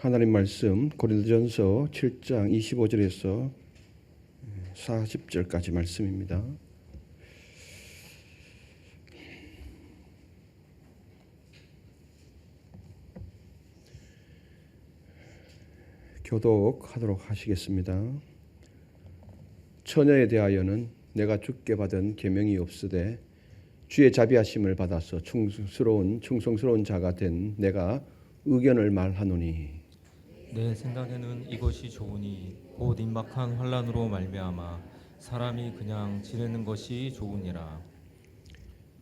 하나님 말씀 고린도전서 7장 25절에서 40절까지 말씀입니다. 교독하도록 하시겠습니다. 처녀에 대하여는 내가 주께 받은 계명이 없으되 주의 자비하심을 받아서 충성스러운 자가 된 내가 의견을 말하노니 내 생각에는 이것이 좋으니 곧 임박한 환난으로 말미암아 사람이 그냥 지내는 것이 좋으니라.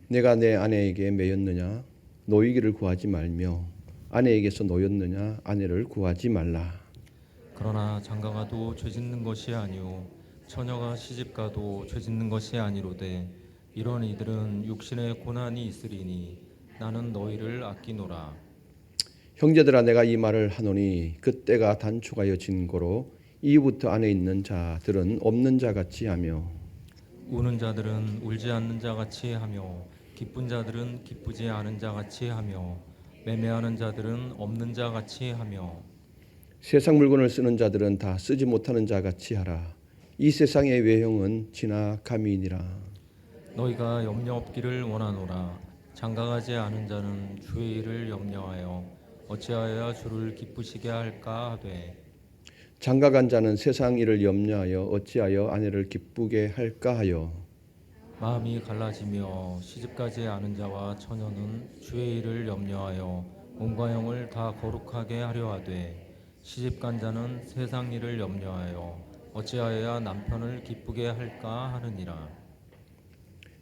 내가 내 아내에게 매였느냐 노이기를 구하지 말며 아내에게서 노였느냐 아내를 구하지 말라. 그러나 장가가도 죄짓는 것이 아니요 처녀가 시집가도 죄짓는 것이 아니로되 이런 이들은 육신의 고난이 있으리니 나는 너희를 아끼노라. 형제들아 내가 이 말을 하노니 그때가 단축하여 진고로 이후부터 안에 있는 자들은 없는 자같이 하며 우는 자들은 울지 않는 자같이 하며 기쁜 자들은 기쁘지 않은 자같이 하며 매매하는 자들은 없는 자같이 하며 세상 물건을 쓰는 자들은 다 쓰지 못하는 자같이 하라. 이 세상의 외형은 지나감이니라. 너희가 염려 없기를 원하노라. 장가가지 않은 자는 주의 일을 염려하여 어찌하여야 주를 기쁘시게 할까 하되 장가간 자는 세상 일을 염려하여 어찌하여 아내를 기쁘게 할까 하여 마음이 갈라지며 시집가지 않은 자와 처녀는 주의 일을 염려하여 몸과 영을 다 거룩하게 하려 하되 시집간 자는 세상 일을 염려하여 어찌하여야 남편을 기쁘게 할까 하느니라.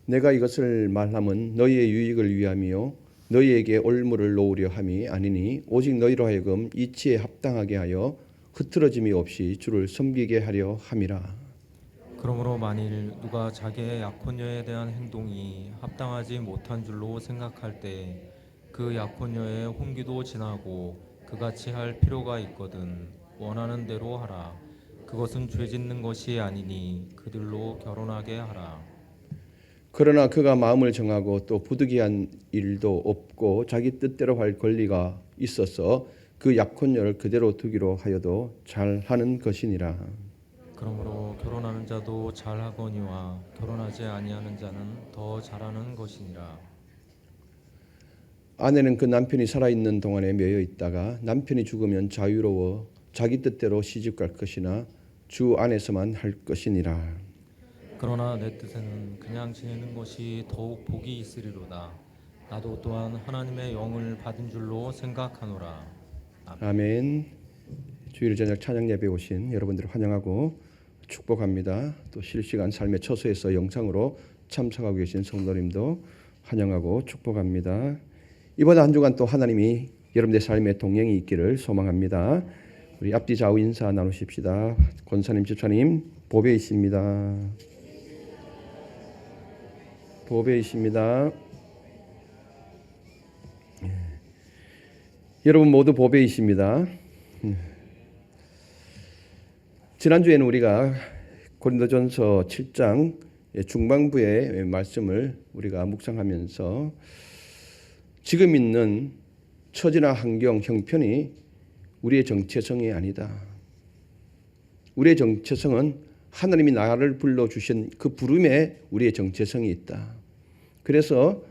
내가 이것을 말함은 너희의 유익을 위함이요 너희에게 올무를 놓으려 함이 아니니 오직 너희로 하여금 이치에 합당하게 하여 흐트러짐이 없이 주를 섬기게 하려 함이라. 그러므로 만일 누가 자기의 약혼녀에 대한 행동이 합당하지 못한 줄로 생각할 때 그 약혼녀의 혼기도 지나고 그같이 할 필요가 있거든 원하는 대로 하라. 그것은 죄짓는 것이 아니니 그들로 결혼하게 하라. 그러나 그가 마음을 정하고 또 부득이한 일도 없고 자기 뜻대로 할 권리가 있어서 그 약혼녀를 그대로 두기로 하여도 잘하는 것이니라. 그러므로 결혼하는 자도 잘하거니와 결혼하지 아니하는 자는 더 잘하는 것이니라. 아내는 그 남편이 살아있는 동안에 매여 있다가 남편이 죽으면 자유로워 자기 뜻대로 시집갈 것이나 주 안에서만 할 것이니라. 그러나 내 뜻에는 그냥 지내는 것이 더욱 복이 있으리로다. 나도 또한 하나님의 영을 받은 줄로 생각하노라. 아멘. 주일 저녁 찬양 예배 오신 여러분들을 환영하고 축복합니다. 또 실시간 삶의 처소에서 영상으로 참석하고 계신 성도님도 환영하고 축복합니다. 이번 한 주간 또 하나님이 여러분의 삶에 동행이 있기를 소망합니다. 우리 앞뒤 좌우 인사 나누십시다. 권사님, 집사님 보배이십니다. 보배이십니다. 여러분 모두 보배이십니다. 지난주에는 우리가 고린도전서 7장 중반부의 말씀을 우리가 묵상하면서 지금 있는 처지나 환경, 형편이 우리의 정체성이 아니다. 우리의 정체성은 하나님이 나를 불러주신 그 부름에 우리의 정체성이 있다. 그래서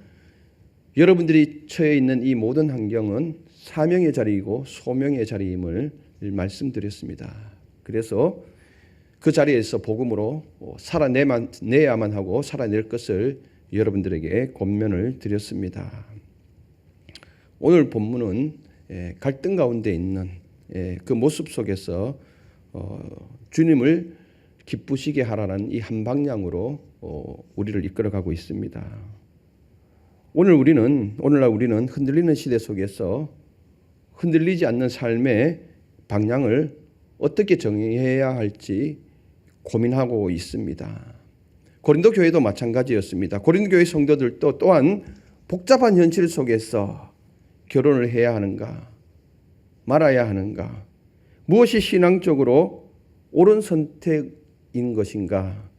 여러분들이 처해 있는 이 모든 환경은 사명의 자리이고 소명의 자리임을 말씀드렸습니다. 그래서 그 자리에서 복음으로 살아내야만 하고 살아낼 것을 여러분들에게 권면을 드렸습니다. 오늘 본문은 갈등 가운데 있는 그 모습 속에서 주님을 기쁘시게 하라는 이 한 방향으로 우리를 이끌어가고 있습니다. 오늘날 우리는 흔들리는 시대 속에서 흔들리지 않는 삶의 방향을 어떻게 정해야 할지 고민하고 있습니다. 고린도 교회도 마찬가지였습니다. 고린도 교회 성도들도 또한 복잡한 현실 속에서 결혼을 해야 하는가 말아야 하는가 무엇이 신앙적으로 옳은 선택인 것인가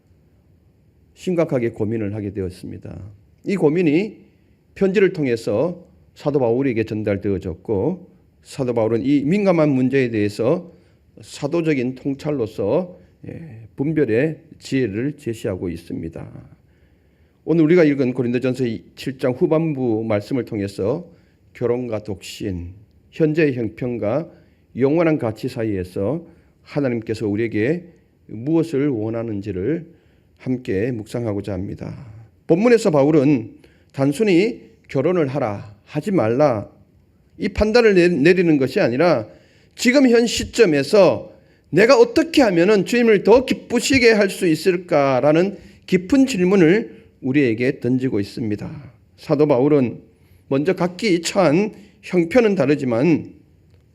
심각하게 고민을 하게 되었습니다. 이 고민이 편지를 통해서 사도 바울에게 전달되어졌고 사도 바울은 이 민감한 문제에 대해서 사도적인 통찰로서 분별의 지혜를 제시하고 있습니다. 오늘 우리가 읽은 고린도전서 7장 후반부 말씀을 통해서 결혼과 독신, 현재의 형편과 영원한 가치 사이에서 하나님께서 우리에게 무엇을 원하는지를 함께 묵상하고자 합니다. 본문에서 바울은 단순히 결혼을 하라, 하지 말라 이 판단을 내리는 것이 아니라 지금 현 시점에서 내가 어떻게 하면 주님을 더 기쁘시게 할 수 있을까라는 깊은 질문을 우리에게 던지고 있습니다. 사도 바울은 먼저 각기 처한 형편은 다르지만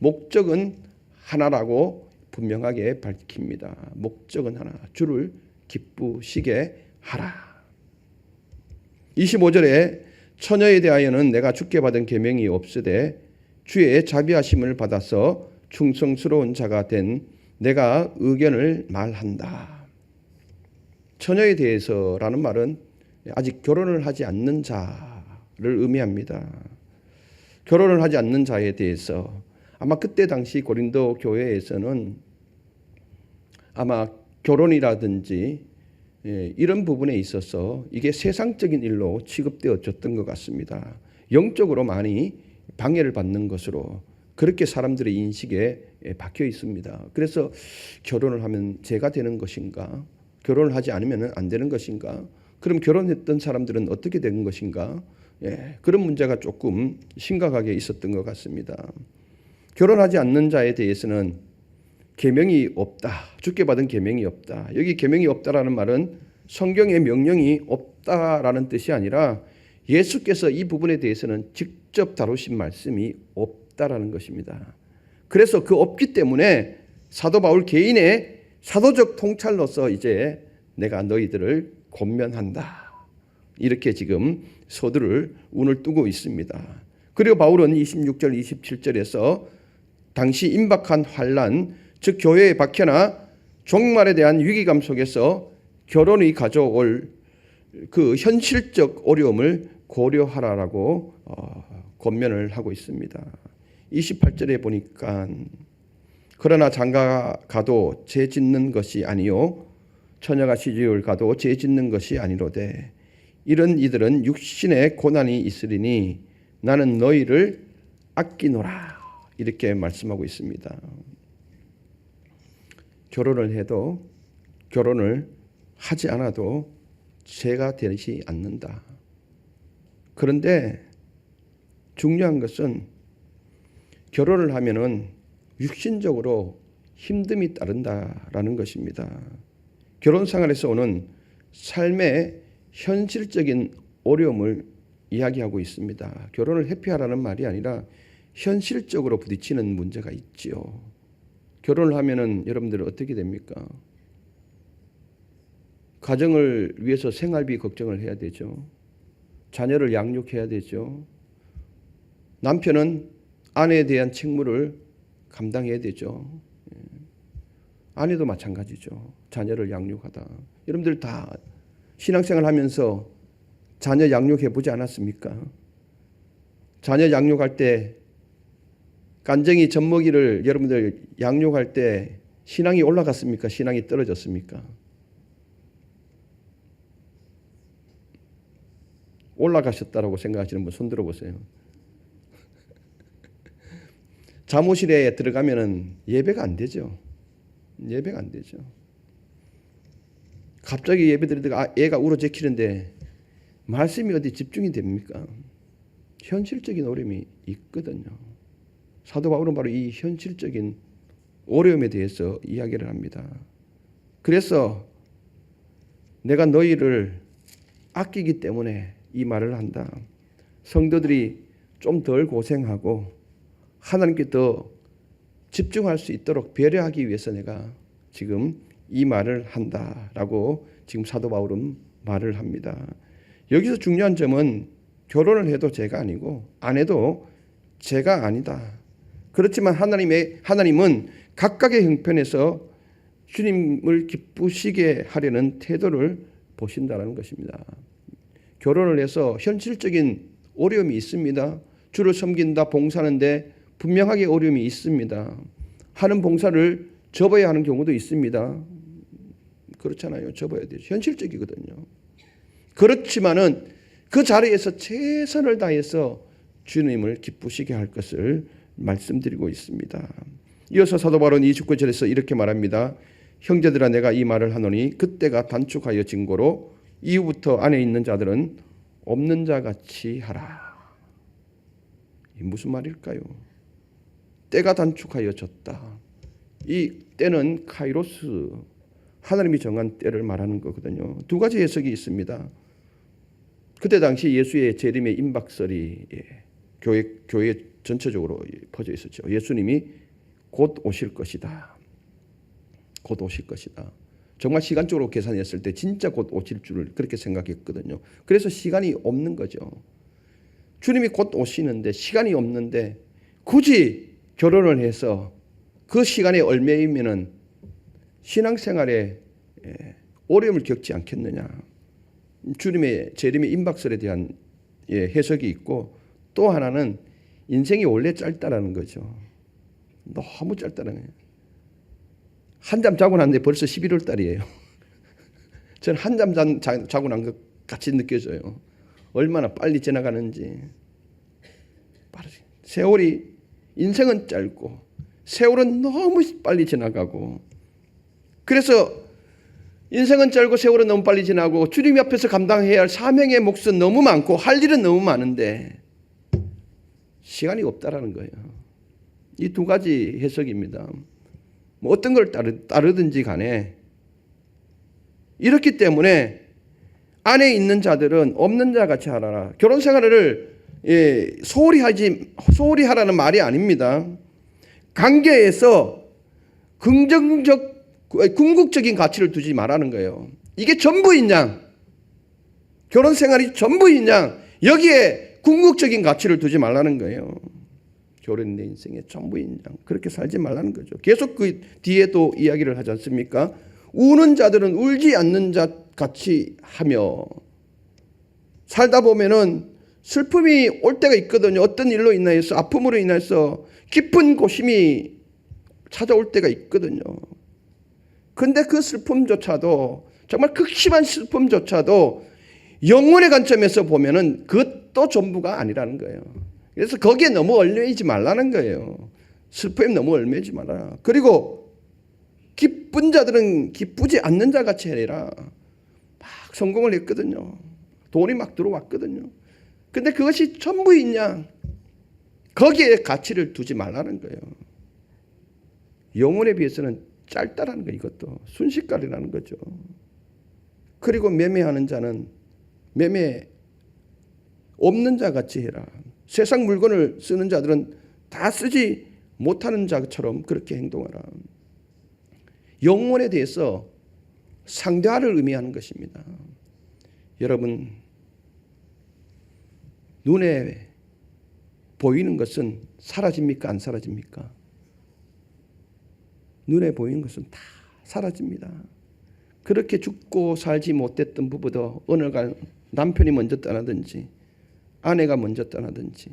목적은 하나라고 분명하게 밝힙니다. 목적은 하나, 주를 기쁘시게 하라. 25절에 처녀에 대하여는 내가 주께 받은 계명이 없으되 주의 자비하심을 받아서 충성스러운 자가 된 내가 의견을 말한다. 처녀에 대해서라는 말은 아직 결혼을 하지 않는 자를 의미합니다. 결혼을 하지 않는 자에 대해서 아마 그때 당시 고린도 교회에서는 아마 결혼이라든지 이런 부분에 있어서 이게 세상적인 일로 취급되어졌던 것 같습니다. 영적으로 많이 방해를 받는 것으로 그렇게 사람들의 인식에 박혀 있습니다. 그래서 결혼을 하면 죄가 되는 것인가? 결혼을 하지 않으면 안 되는 것인가? 그럼 결혼했던 사람들은 어떻게 되는 것인가? 그런 문제가 조금 심각하게 있었던 것 같습니다. 결혼하지 않는 자에 대해서는 계명이 없다. 주께 받은 계명이 없다. 여기 계명이 없다라는 말은 성경의 명령이 없다라는 뜻이 아니라 예수께서 이 부분에 대해서는 직접 다루신 말씀이 없다라는 것입니다. 그래서 그 없기 때문에 사도 바울 개인의 사도적 통찰로서 이제 내가 너희들을 권면한다. 이렇게 지금 서두를 운을 뜨고 있습니다. 그리고 바울은 26절 27절에서 당시 임박한 환란, 즉 교회의 박해나 종말에 대한 위기감 속에서 결혼이 가져올 그 현실적 어려움을 고려하라라고 권면을 하고 있습니다. 28절에 보니까 그러나 장가가도 죄 짓는 것이 아니요 처녀가 시집을 가도 죄 짓는 것이 아니로되 이런 이들은 육신의 고난이 있으리니 나는 너희를 아끼노라 이렇게 말씀하고 있습니다. 결혼을 해도 결혼을 하지 않아도 죄가 되지 않는다. 그런데 중요한 것은 결혼을 하면은 육신적으로 힘듦이 따른다라는 것입니다. 결혼 생활에서 오는 삶의 현실적인 어려움을 이야기하고 있습니다. 결혼을 회피하라는 말이 아니라 현실적으로 부딪히는 문제가 있지요. 결혼을 하면은 여러분들은 어떻게 됩니까? 가정을 위해서 생활비 걱정을 해야 되죠. 자녀를 양육해야 되죠. 남편은 아내에 대한 책무를 감당해야 되죠. 아내도 마찬가지죠. 자녀를 양육하다. 여러분들 다 신앙생활 하면서 자녀 양육해 보지 않았습니까? 자녀 양육할 때 깐쟁이 젖먹이를 여러분들 양육할 때 신앙이 올라갔습니까? 신앙이 떨어졌습니까? 올라가셨다라고 생각하시는 분 손 들어보세요. 잠옷실에 들어가면은 예배가 안 되죠. 예배가 안 되죠. 갑자기 예배 드리다가 애가 울어제키는데 말씀이 어디 집중이 됩니까? 현실적인 어려움이 있거든요. 사도 바울은 바로 이 현실적인 어려움에 대해서 이야기를 합니다. 그래서 내가 너희를 아끼기 때문에 이 말을 한다. 성도들이 좀 덜 고생하고 하나님께 더 집중할 수 있도록 배려하기 위해서 내가 지금 이 말을 한다라고 지금 사도 바울은 말을 합니다. 여기서 중요한 점은 결혼을 해도 죄가 아니고 안 해도 죄가 아니다. 그렇지만 하나님은 각각의 형편에서 주님을 기쁘시게 하려는 태도를 보신다는 것입니다. 결혼을 해서 현실적인 어려움이 있습니다. 주를 섬긴다, 봉사하는데 분명하게 어려움이 있습니다. 하는 봉사를 접어야 하는 경우도 있습니다. 그렇잖아요. 접어야 되죠. 현실적이거든요. 그렇지만은 그 자리에서 최선을 다해서 주님을 기쁘시게 할 것을 말씀드리고 있습니다. 이어서 사도 바울은 29절에서 이렇게 말합니다. 형제들아 내가 이 말을 하노니 그때가 단축하여 진고로 이후부터 안에 있는 자들은 없는 자같이 하라. 이 무슨 말일까요? 때가 단축하여졌다. 이 때는 카이로스, 하나님이 정한 때를 말하는 거거든요. 두 가지 해석이 있습니다. 그때 당시 예수의 재림의 임박설이 교회 전체적으로 퍼져 있었죠. 예수님이 곧 오실 것이다. 곧 오실 것이다. 정말 시간적으로 계산했을 때 진짜 곧 오실 줄을 그렇게 생각했거든요. 그래서 시간이 없는 거죠. 주님이 곧 오시는데 시간이 없는데 굳이 결혼을 해서 그 시간에 얽매이면은 신앙생활에 어려움을 겪지 않겠느냐. 주님의 재림의 임박설에 대한 해석이 있고 또 하나는 인생이 원래 짧다라는 거죠. 너무 짧다는 거예요. 한잠 자고 났는데 벌써 11월 달이에요. 저는 한잠 자고 난 것 같이 느껴져요. 얼마나 빨리 지나가는지. 세월이, 인생은 짧고 세월은 너무 빨리 지나가고, 그래서 인생은 짧고 세월은 너무 빨리 지나고 주님 앞에서 감당해야 할 사명의 몫은 너무 많고 할 일은 너무 많은데 시간이 없다라는 거예요. 이 두 가지 해석입니다. 뭐 어떤 걸 따르든지 간에 이렇기 때문에 안에 있는 자들은 없는 자 같이 하라. 결혼 생활을 소홀히 하라는 말이 아닙니다. 관계에서 궁극적인 가치를 두지 말라는 거예요. 이게 전부인 양, 결혼 생활이 전부인 양, 여기에 궁극적인 가치를 두지 말라는 거예요. 결혼이 내 인생의 전부인 양, 그렇게 살지 말라는 거죠. 계속 그 뒤에도 이야기를 하지 않습니까? 우는 자들은 울지 않는 자 같이 하며, 살다 보면은 슬픔이 올 때가 있거든요. 어떤 일로 인하여서, 아픔으로 인해서 깊은 고심이 찾아올 때가 있거든요. 근데 그 슬픔조차도, 정말 극심한 슬픔조차도 영혼의 관점에서 보면은 그것도 전부가 아니라는 거예요. 그래서 거기에 너무 얽매이지 말라는 거예요. 슬픔에 너무 얽매이지 말아라. 그리고 기쁜 자들은 기쁘지 않는 자 같이 해라. 막 성공을 했거든요. 돈이 막 들어왔거든요. 근데 그것이 전부이냐? 거기에 가치를 두지 말라는 거예요. 영혼에 비해서는 짧다라는 거예요. 이것도 순식간이라는 거죠. 그리고 매매하는 자는 매매 없는 자 같이 해라. 세상 물건을 쓰는 자들은 다 쓰지 못하는 자처럼 그렇게 행동하라. 영혼에 대해서 상대화를 의미하는 것입니다. 여러분, 눈에 보이는 것은 사라집니까? 안 사라집니까? 눈에 보이는 것은 다 사라집니다. 그렇게 죽고 살지 못했던 부부도 어느 날 남편이 먼저 떠나든지 아내가 먼저 떠나든지,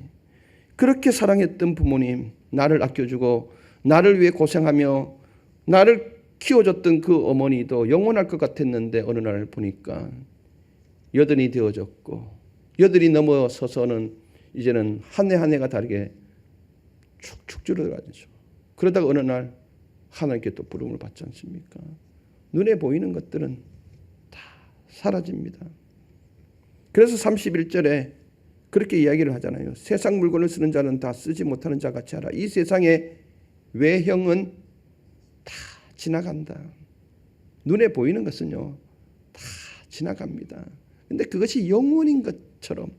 그렇게 사랑했던 부모님, 나를 아껴주고 나를 위해 고생하며 나를 키워줬던 그 어머니도 영원할 것 같았는데 어느 날 보니까 여든이 되어졌고, 여든이 넘어서서는 이제는 한 해 한 해가 다르게 축축 줄어들어가죠. 그러다가 어느 날 하나님께 또 부름을 받지 않습니까? 눈에 보이는 것들은 다 사라집니다. 그래서 31절에 그렇게 이야기를 하잖아요. 세상 물건을 쓰는 자는 다 쓰지 못하는 자 같이 하라. 이 세상의 외형은 다 지나간다. 눈에 보이는 것은요, 다 지나갑니다. 근데 그것이 영혼인 것처럼,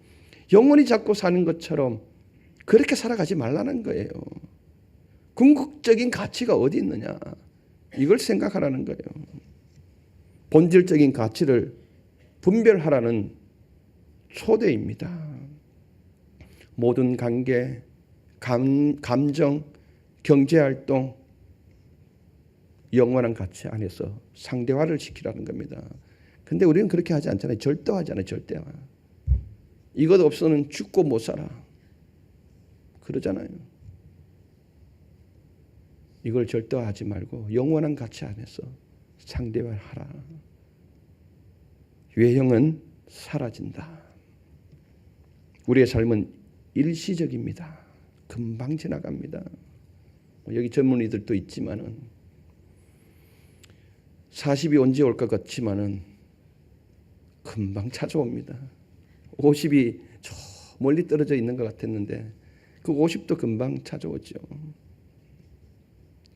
영혼이 잡고 사는 것처럼 그렇게 살아가지 말라는 거예요. 궁극적인 가치가 어디 있느냐, 이걸 생각하라는 거예요. 본질적인 가치를 분별하라는 초대입니다. 모든 관계, 감정, 경제활동, 영원한 가치 안에서 상대화를 시키라는 겁니다. 근데 우리는 그렇게 하지 않잖아요. 절대화하잖아요. 절대화. 이것 없어는 죽고 못 살아. 그러잖아요. 이걸 절대화하지 말고 영원한 가치 안에서 상대화하라. 외형은 사라진다. 우리의 삶은 일시적입니다. 금방 지나갑니다. 여기 전문의들도 있지만은 40이 언제 올 것 같지만은 금방 찾아옵니다. 50이 저 멀리 떨어져 있는 것 같았는데 그 50도 금방 찾아오죠.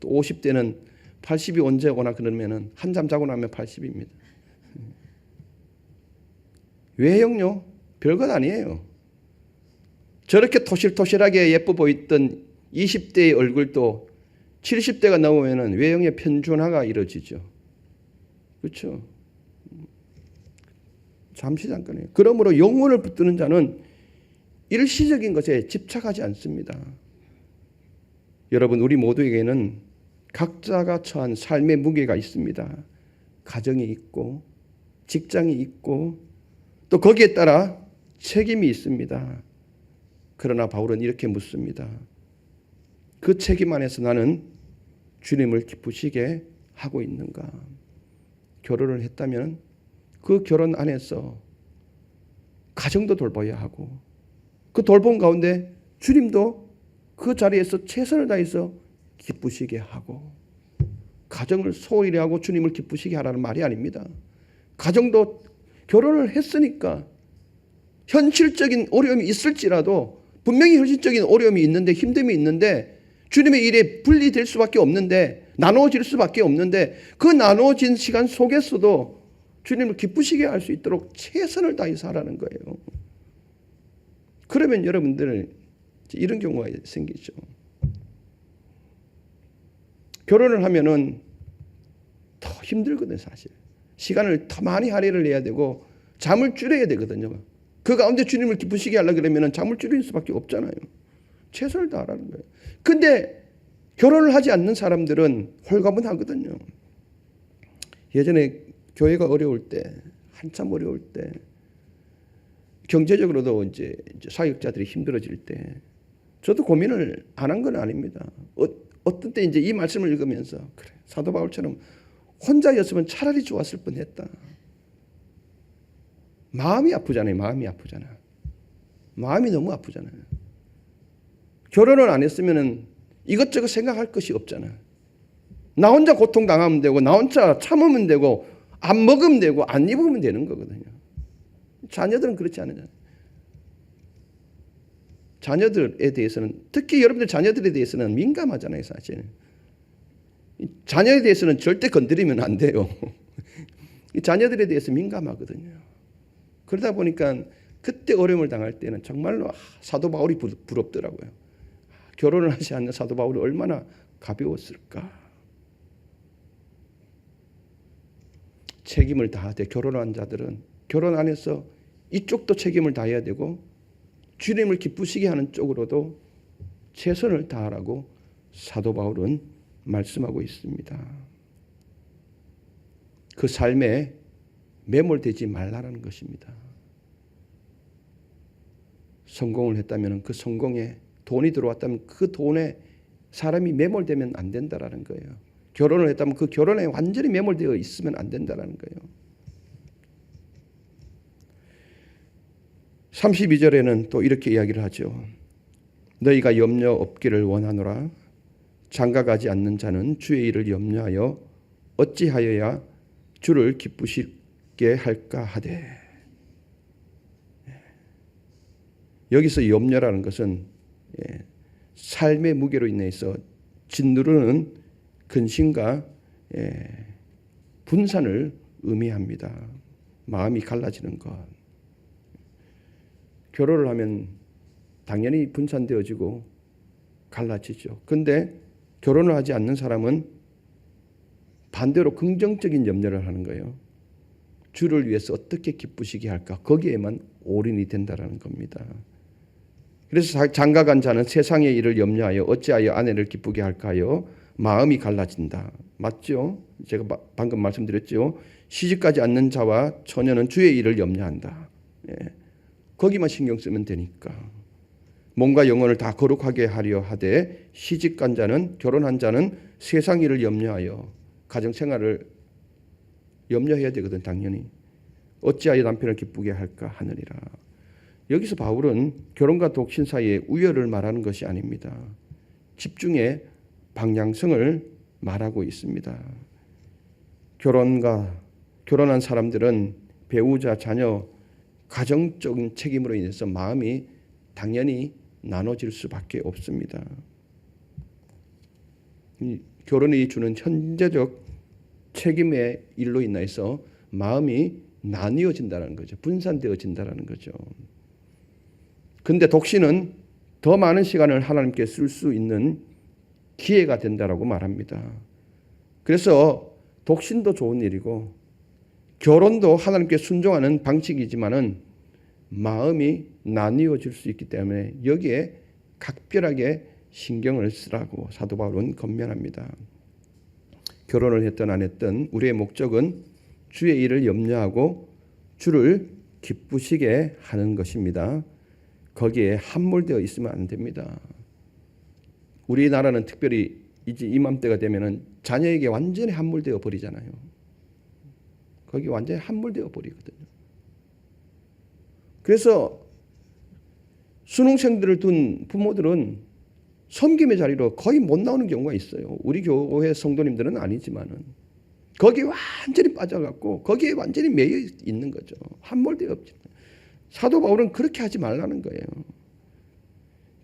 또 50대는 80이 언제 오나 그러면은 한잠 자고 나면 80입니다. 외형요? 별것 아니에요. 저렇게 토실토실하게 예뻐 보였던 20대의 얼굴도 70대가 넘으면 외형의 편준화가 이루어지죠. 그렇죠? 잠시 잠깐이에요. 그러므로 영혼을 붙드는 자는 일시적인 것에 집착하지 않습니다. 여러분, 우리 모두에게는 각자가 처한 삶의 무게가 있습니다. 가정이 있고 직장이 있고 또 거기에 따라 책임이 있습니다. 그러나 바울은 이렇게 묻습니다. 그 책임 안에서 나는 주님을 기쁘시게 하고 있는가? 결혼을 했다면 그 결혼 안에서 가정도 돌봐야 하고 그 돌봄 가운데 주님도 그 자리에서 최선을 다해서 기쁘시게 하고 가정을 소홀히 하고 주님을 기쁘시게 하라는 말이 아닙니다. 가정도 결혼을 했으니까 현실적인 어려움이 있을지라도 분명히 현실적인 어려움이 있는데 힘듦이 있는데 주님의 일에 분리될 수밖에 없는데 나누어질 수밖에 없는데 그 나누어진 시간 속에서도 주님을 기쁘시게 할 수 있도록 최선을 다해서 하라는 거예요. 그러면 여러분들 이런 경우가 생기죠. 결혼을 하면은 더 힘들거든요, 사실. 시간을 더 많이 할애를 해야 되고 잠을 줄여야 되거든요. 그 가운데 주님을 기쁘시게 하려고 그러면 잠을 줄일 수밖에 없잖아요. 최선을 다하라는 거예요. 근데 결혼을 하지 않는 사람들은 홀가분하거든요. 예전에 교회가 어려울 때, 한참 어려울 때, 경제적으로도 이제 사역자들이 힘들어질 때, 저도 고민을 안 한 건 아닙니다. 어떤 때 이제 이 말씀을 읽으면서 그래, 사도 바울처럼 혼자였으면 차라리 좋았을 뻔했다. 마음이 아프잖아요. 마음이 아프잖아. 마음이 너무 아프잖아요. 결혼을 안 했으면은 이것저것 생각할 것이 없잖아요. 나 혼자 고통당하면 되고 나 혼자 참으면 되고 안 먹으면 되고 안 입으면 되는 거거든요. 자녀들은 그렇지 않느냐. 자녀들에 대해서는 특히 여러분들 자녀들에 대해서는 민감하잖아요. 사실. 자녀에 대해서는 절대 건드리면 안 돼요. 자녀들에 대해서 민감하거든요. 그러다 보니까 그때 어려움을 당할 때는 정말로 사도 바울이 부럽더라고요. 결혼을 하지 않는 사도 바울이 얼마나 가벼웠을까. 책임을 다하되 결혼한 자들은 결혼 안에서 이쪽도 책임을 다해야 되고 주님을 기쁘시게 하는 쪽으로도 최선을 다하라고 사도 바울은 말씀하고 있습니다. 그 삶에 매몰되지 말라는 것입니다. 성공을 했다면 그 성공에 돈이 들어왔다면 그 돈에 사람이 매몰되면 안 된다라는 거예요. 결혼을 했다면 그 결혼에 완전히 매몰되어 있으면 안 된다라는 거예요. 32절에는 또 이렇게 이야기를 하죠. 너희가 염려 없기를 원하노라. 장가가지 않는 자는 주의 일을 염려하여 어찌하여야 주를 기쁘시게 할까 하되. 여기서 염려라는 것은 삶의 무게로 인해서 짓누르는 근심과 분산을 의미합니다. 마음이 갈라지는 것. 결혼을 하면 당연히 분산되어지고 갈라지죠. 그런데 결혼을 하지 않는 사람은 반대로 긍정적인 염려를 하는 거예요. 주를 위해서 어떻게 기쁘시게 할까? 거기에만 올인이 된다라는 겁니다. 그래서 장가간 자는 세상의 일을 염려하여 어찌하여 아내를 기쁘게 할까요? 마음이 갈라진다. 맞죠? 제가 방금 말씀드렸죠. 시집가지 않는 자와 처녀는 주의 일을 염려한다. 거기만 신경 쓰면 되니까. 몸과 영혼을 다 거룩하게 하려 하되 시집간 자는 결혼한 자는 세상 일을 염려하여 가정생활을 염려해야 되거든. 당연히 어찌하여 남편을 기쁘게 할까 하느니라. 여기서 바울은 결혼과 독신 사이의 우열을 말하는 것이 아닙니다. 집중의 방향성을 말하고 있습니다. 결혼한 사람들은 배우자, 자녀, 가정적인 책임으로 인해서 마음이 당연히 나눠질 수밖에 없습니다. 결혼이 주는 현재적 책임의 일로 인해서 마음이 나뉘어진다는 거죠. 분산되어진다는 거죠. 근데 독신은 더 많은 시간을 하나님께 쓸 수 있는 기회가 된다라고 말합니다. 그래서 독신도 좋은 일이고 결혼도 하나님께 순종하는 방식이지만은 마음이 나뉘어질 수 있기 때문에 여기에 각별하게 신경을 쓰라고 사도 바울은 권면합니다. 결혼을 했든 안 했든 우리의 목적은 주의 일을 염려하고 주를 기쁘시게 하는 것입니다. 거기에 함몰되어 있으면 안 됩니다. 우리나라는 특별히 이제 이맘때가 되면은 자녀에게 완전히 함몰되어 버리잖아요. 거기 완전히 함몰되어 버리거든요. 그래서 수능생들을 둔 부모들은 섬김의 자리로 거의 못 나오는 경우가 있어요. 우리 교회 성도님들은 아니지만은 거기에 완전히 빠져갖고 거기에 완전히 매여 있는 거죠. 함몰되어 없죠. 사도 바울은 그렇게 하지 말라는 거예요.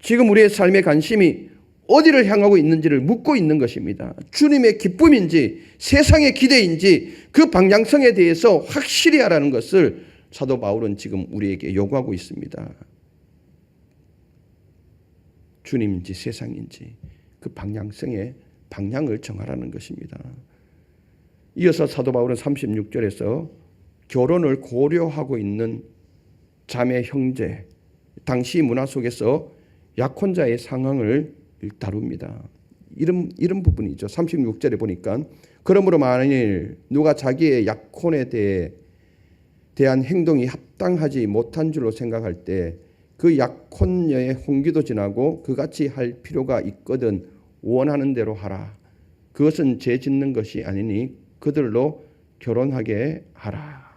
지금 우리의 삶의 관심이 어디를 향하고 있는지를 묻고 있는 것입니다. 주님의 기쁨인지 세상의 기대인지 그 방향성에 대해서 확실히 하라는 것을 사도 바울은 지금 우리에게 요구하고 있습니다. 주님인지 세상인지 그 방향성의 방향을 정하라는 것입니다. 이어서 사도 바울은 36절에서 결혼을 고려하고 있는 자매 형제, 당시 문화 속에서 약혼자의 상황을 다룹니다. 이런 부분이죠. 36절에 보니까 그러므로 만일 누가 자기의 약혼에 대한 행동이 합당하지 못한 줄로 생각할 때 그 약혼녀의 홍기도 지나고 그같이 할 필요가 있거든 원하는 대로 하라. 그것은 죄 짓는 것이 아니니 그들로 결혼하게 하라.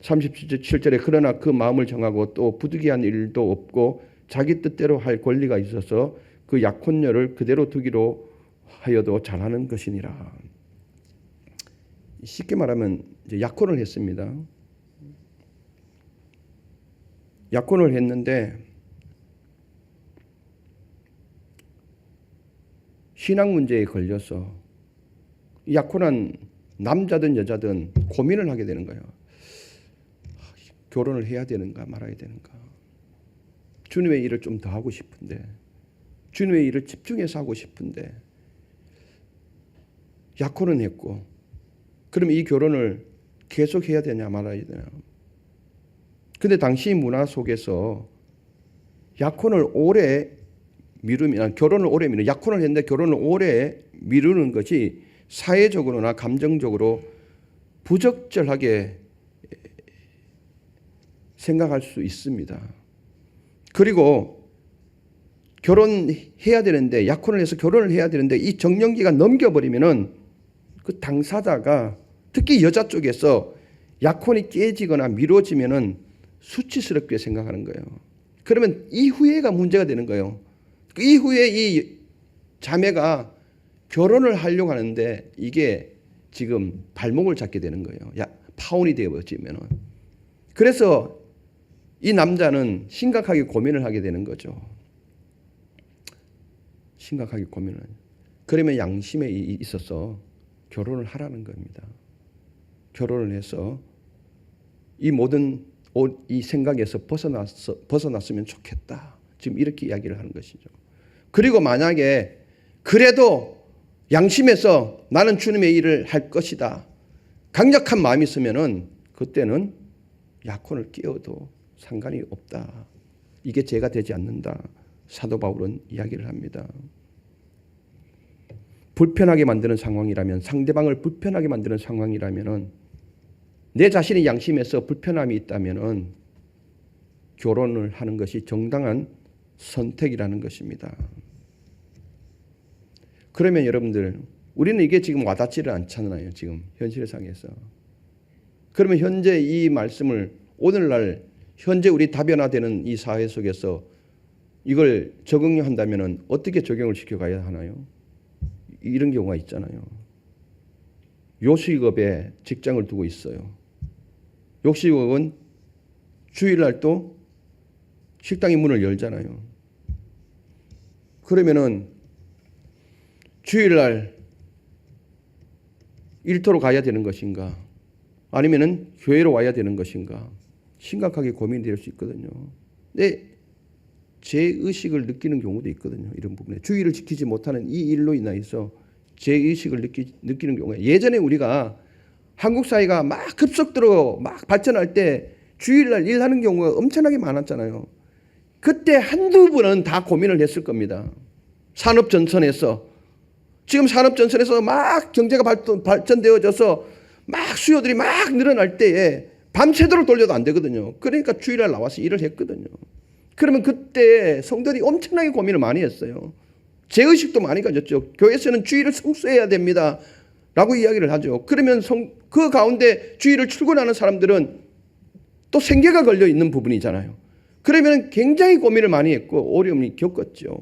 37절에 그러나 그 마음을 정하고 또 부득이한 일도 없고 자기 뜻대로 할 권리가 있어서 그 약혼녀를 그대로 두기로 하여도 잘하는 것이니라. 쉽게 말하면 이제 약혼을 했습니다. 약혼을 했는데 신앙 문제에 걸려서 약혼한 남자든 여자든 고민을 하게 되는 거예요. 결혼을 해야 되는가 말아야 되는가. 주님의 일을 좀 더 하고 싶은데 주님의 일을 집중해서 하고 싶은데 약혼은 했고 그럼 이 결혼을 계속해야 되냐 말아야 되냐. 근데 당시 문화 속에서 약혼을 오래 미루면 결혼을 오래 미루는 약혼을 했는데 결혼을 오래 미루는 것이 사회적으로나 감정적으로 부적절하게 생각할 수 있습니다. 그리고 결혼해야 되는데 약혼을 해서 결혼을 해야 되는데 이 정년기가 넘겨버리면은 그 당사자가 특히 여자 쪽에서 약혼이 깨지거나 미뤄지면은 수치스럽게 생각하는 거예요. 그러면 이후에가 문제가 되는 거예요. 그 이후에 이 자매가 결혼을 하려고 하는데 이게 지금 발목을 잡게 되는 거예요. 파혼이 되어버리면은. 그래서 이 남자는 심각하게 고민을 하게 되는 거죠. 심각하게 고민을. 그러면 양심에 있어서 결혼을 하라는 겁니다. 결혼을 해서 이 모든 이 생각에서 벗어났으면 좋겠다. 지금 이렇게 이야기를 하는 것이죠. 그리고 만약에 그래도 양심에서 나는 주님의 일을 할 것이다. 강력한 마음이 있으면은 그때는 약혼을 깨워도 상관이 없다. 이게 죄가 되지 않는다. 사도 바울은 이야기를 합니다. 불편하게 만드는 상황이라면 상대방을 불편하게 만드는 상황이라면은 내 자신의 양심에서 불편함이 있다면은 결혼을 하는 것이 정당한 선택이라는 것입니다. 그러면 여러분들, 우리는 이게 지금 와닿지를 않잖아요. 지금 현실상에서. 그러면 현재 이 말씀을 오늘날 현재 우리 다변화되는 이 사회 속에서 이걸 적용한다면 어떻게 적용을 시켜가야 하나요? 이런 경우가 있잖아요. 요식업에 직장을 두고 있어요. 요식업은 주일날도 식당의 문을 열잖아요. 그러면은 주일날 일터로 가야 되는 것인가? 아니면은 교회로 와야 되는 것인가? 심각하게 고민이 될 수 있거든요. 근데 죄의식을 느끼는 경우도 있거든요. 이런 부분에 주의를 지키지 못하는 이 일로 인해서 죄의식을 느끼는 경우가, 예전에 우리가 한국 사회가 막 급속도로 막 발전할 때 주일날 일하는 경우가 엄청나게 많았잖아요. 그때 한두 분은 다 고민을 했을 겁니다. 산업전선에서 지금 산업전선에서 막 경제가 발전되어져서 막 수요들이 막 늘어날 때에 밤새도록 돌려도 안 되거든요. 그러니까 주일날 나와서 일을 했거든요. 그러면 그때 성도들이 엄청나게 고민을 많이 했어요. 죄의식도 많이 가졌죠. 교회에서는 주일을 성수해야 됩니다 라고 이야기를 하죠. 그러면 그 가운데 주일을 출근하는 사람들은 또 생계가 걸려 있는 부분이잖아요. 그러면 굉장히 고민을 많이 했고 어려움을 겪었죠.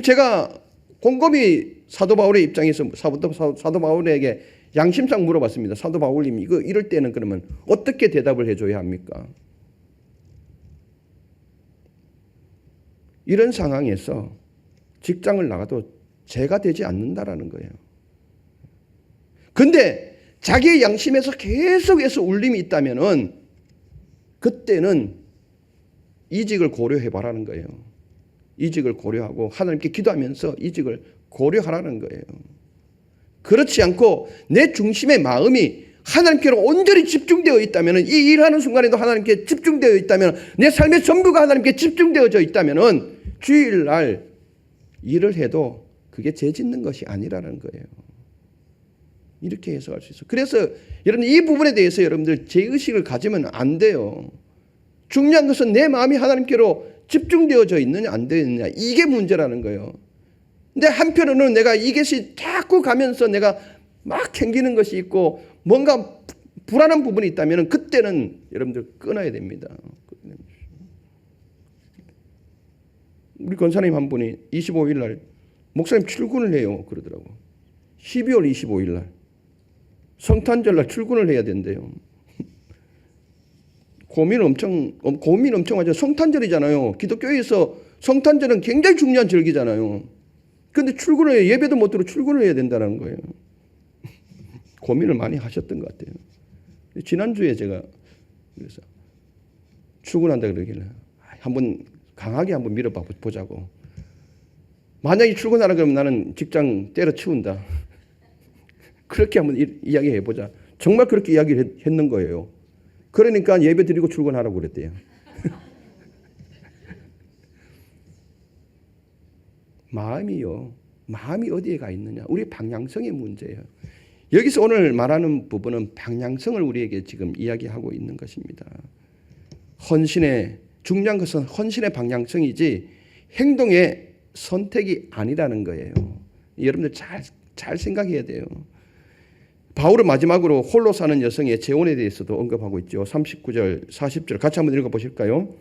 제가 곰곰이 사도 바울의 입장에서 사도 바울에게 양심상 물어봤습니다. 사도 바울님, 이럴 때는 그러면 어떻게 대답을 해줘야 합니까? 이런 상황에서 직장을 나가도 죄가 되지 않는다라는 거예요. 근데 자기의 양심에서 계속해서 울림이 있다면은 그때는 이직을 고려해 봐라는 거예요. 이직을 고려하고 하나님께 기도하면서 이직을 고려하라는 거예요. 그렇지 않고 내 중심의 마음이 하나님께로 온전히 집중되어 있다면, 이 일하는 순간에도 하나님께 집중되어 있다면, 내 삶의 전부가 하나님께 집중되어져 있다면 주일날 일을 해도 그게 죄 짓는 것이 아니라는 거예요. 이렇게 해석할 수 있어요. 그래서 여러분, 이 부분에 대해서 여러분들 죄의식을 가지면 안 돼요. 중요한 것은 내 마음이 하나님께로 집중되어져 있느냐 안 되어 있느냐, 이게 문제라는 거예요. 근데 한편으로는 내가 이것이 자꾸 가면서 내가 막 캥기는 것이 있고 뭔가 불안한 부분이 있다면 그때는 여러분들 끊어야 됩니다. 우리 권사님 한 분이 25일 날 목사님 출근을 해요 그러더라고. 12월 25일 날 성탄절 날 출근을 해야 된대요. 고민 엄청 하죠. 성탄절이잖아요. 기독교에서 성탄절은 굉장히 중요한 절기잖아요. 그런데 출근을 해요. 예배도 못 들어 출근을 해야 된다는 거예요. 고민을 많이 하셨던 것 같아요. 지난주에 제가 그래서 출근한다 그러길래 한번 강하게 한번 밀어보자고. 만약에 출근하라 그러면 나는 직장 때려치운다. 그렇게 한번 이야기해보자. 정말 그렇게 이야기를 했는 거예요. 그러니까 예배 드리고 출근하라고 그랬대요. 마음이 어디에 가 있느냐. 우리 방향성의 문제예요. 여기서 오늘 말하는 부분은 방향성을 우리에게 지금 이야기하고 있는 것입니다. 중요한 것은 헌신의 방향성이지 행동의 선택이 아니라는 거예요. 여러분들 잘 생각해야 돼요. 바울은 마지막으로 홀로 사는 여성의 재혼에 대해서도 언급하고 있죠. 39절, 40절 같이 한번 읽어보실까요?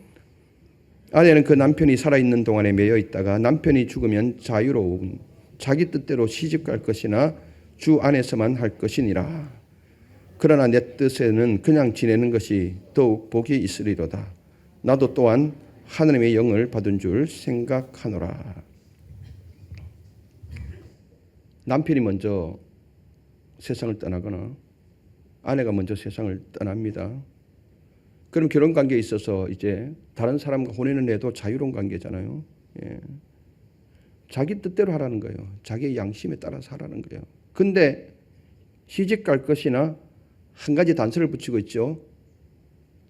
아내는 그 남편이 살아있는 동안에 매여 있다가 남편이 죽으면 자유로운 자기 뜻대로 시집갈 것이나 주 안에서만 할 것이니라. 그러나 내 뜻에는 그냥 지내는 것이 더욱 복이 있으리로다. 나도 또한 하나님의 영을 받은 줄 생각하노라. 남편이 먼저 세상을 떠나거나 아내가 먼저 세상을 떠납니다. 그럼 결혼 관계에 있어서 이제 다른 사람과 혼인을 해도 자유로운 관계잖아요. 예. 자기 뜻대로 하라는 거예요. 자기의 양심에 따라서 하라는 거예요. 근데 시집 갈 것이나 한 가지 단서를 붙이고 있죠.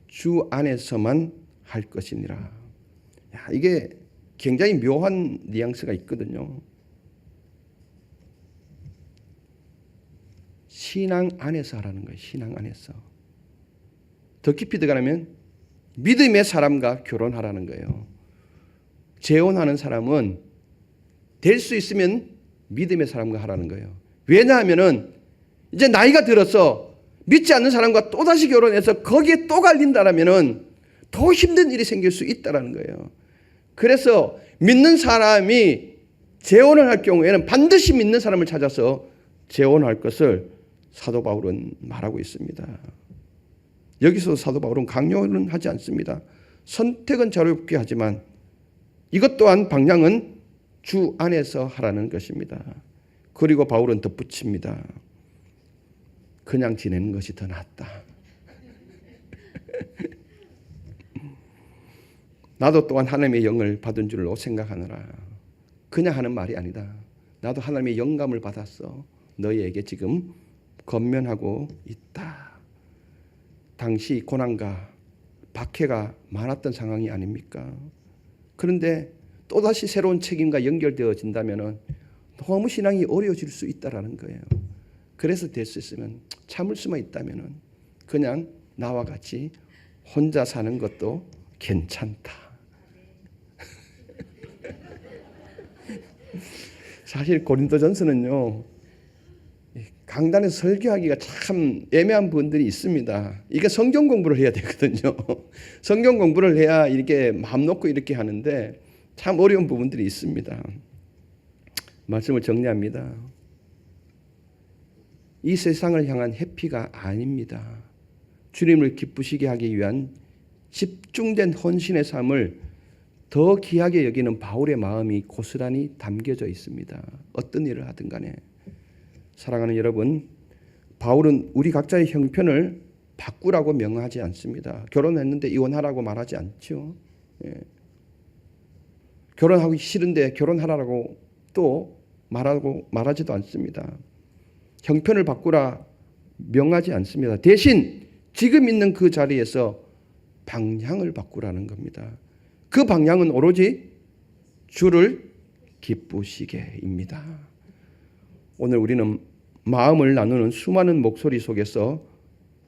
주 안에서만 할 것이니라. 이게 굉장히 묘한 뉘앙스가 있거든요. 신앙 안에서 하라는 거예요. 신앙 안에서. 더 깊이 들어가면 믿음의 사람과 결혼하라는 거예요. 재혼하는 사람은 될 수 있으면 믿음의 사람과 하라는 거예요. 왜냐하면은 이제 나이가 들어서 믿지 않는 사람과 또다시 결혼해서 거기에 또 갈린다라면은 더 힘든 일이 생길 수 있다라는 거예요. 그래서 믿는 사람이 재혼을 할 경우에는 반드시 믿는 사람을 찾아서 재혼할 것을 사도 바울은 말하고 있습니다. 여기서 사도 바울은 강요는 하지 않습니다. 선택은 자유롭게 하지만 이것 또한 방향은 주 안에서 하라는 것입니다. 그리고 바울은 덧붙입니다. 그냥 지내는 것이 더 낫다. 나도 또한 하나님의 영을 받은 줄로 생각하느라. 그냥 하는 말이 아니다. 나도 하나님의 영감을 받았어. 너희에게 지금 권면하고 있다. 당시 고난과 박해가 많았던 상황이 아닙니까? 그런데 또다시 새로운 책임과 연결되어진다면 너무 신앙이 어려워질 수 있다는 거예요. 그래서 될 수 있으면 참을 수만 있다면 그냥 나와 같이 혼자 사는 것도 괜찮다. 사실 고린도전서는요, 강단에서 설교하기가 참 애매한 부분들이 있습니다. 이게 성경 공부를 해야 되거든요. 성경 공부를 해야 이렇게 마음 놓고 이렇게 하는데 참 어려운 부분들이 있습니다. 말씀을 정리합니다. 이 세상을 향한 회피가 아닙니다. 주님을 기쁘시게 하기 위한 집중된 헌신의 삶을 더 귀하게 여기는 바울의 마음이 고스란히 담겨져 있습니다. 어떤 일을 하든 간에. 사랑하는 여러분, 바울은 우리 각자의 형편을 바꾸라고 명하지 않습니다. 결혼했는데 이혼하라고 말하지 않죠. 결혼하기 싫은데 결혼하라고 또 말하지도 않습니다. 형편을 바꾸라 명하지 않습니다. 대신 지금 있는 그 자리에서 방향을 바꾸라는 겁니다. 그 방향은 오로지 주를 기쁘시게입니다. 오늘 우리는 마음을 나누는 수많은 목소리 속에서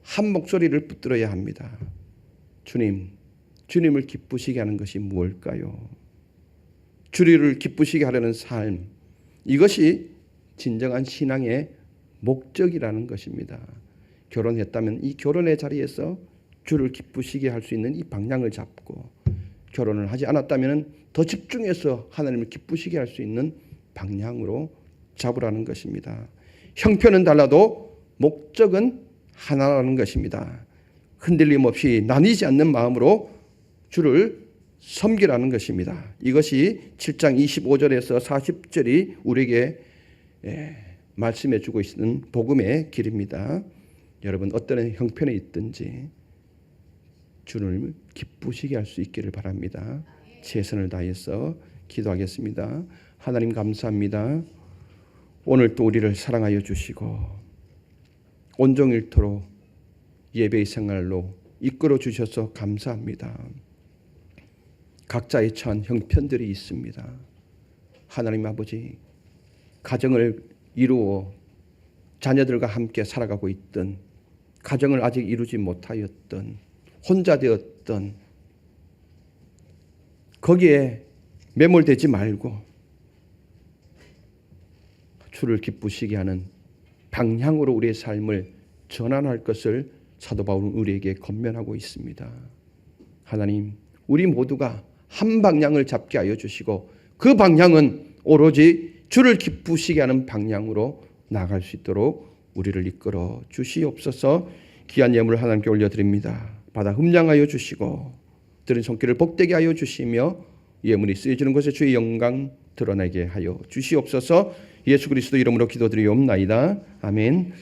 한 목소리를 붙들어야 합니다. 주님을 기쁘시게 하는 것이 무엇일까요? 주를 기쁘시게 하려는 삶, 이것이 진정한 신앙의 목적이라는 것입니다. 결혼했다면 이 결혼의 자리에서 주를 기쁘시게 할 수 있는 이 방향을 잡고, 결혼을 하지 않았다면 더 집중해서 하나님을 기쁘시게 할 수 있는 방향으로 잡으라는 것입니다. 형편은 달라도 목적은 하나라는 것입니다. 흔들림 없이 나뉘지 않는 마음으로 주를 섬기라는 것입니다. 이것이 7장 25절에서 40절이 우리에게 말씀해 주고 있는 복음의 길입니다. 여러분 어떤 형편에 있든지 주를 기쁘시게 할 수 있기를 바랍니다. 최선을 다해서 기도하겠습니다. 하나님 감사합니다. 오늘 또 우리를 사랑하여 주시고 온종일토록 예배의 생활로 이끌어 주셔서 감사합니다. 각자의 처한 형편들이 있습니다. 하나님 아버지, 가정을 이루어 자녀들과 함께 살아가고 있던, 가정을 아직 이루지 못하였던, 혼자 되었던, 거기에 매몰되지 말고 주를 기쁘시게 하는 방향으로 우리의 삶을 전환할 것을 사도 바울은 우리에게 권면하고 있습니다. 하나님, 우리 모두가 한 방향을 잡게 하여 주시고 그 방향은 오로지 주를 기쁘시게 하는 방향으로 나아갈 수 있도록 우리를 이끌어 주시옵소서. 귀한 예물을 하나님께 올려드립니다. 받아 흠량하여 주시고 드린 손길을 복되게 하여 주시며 예물이 쓰여지는 곳에 주의 영광 드러나게 하여 주시옵소서. 예수 그리스도 이름으로 기도드리옵나이다. 아멘.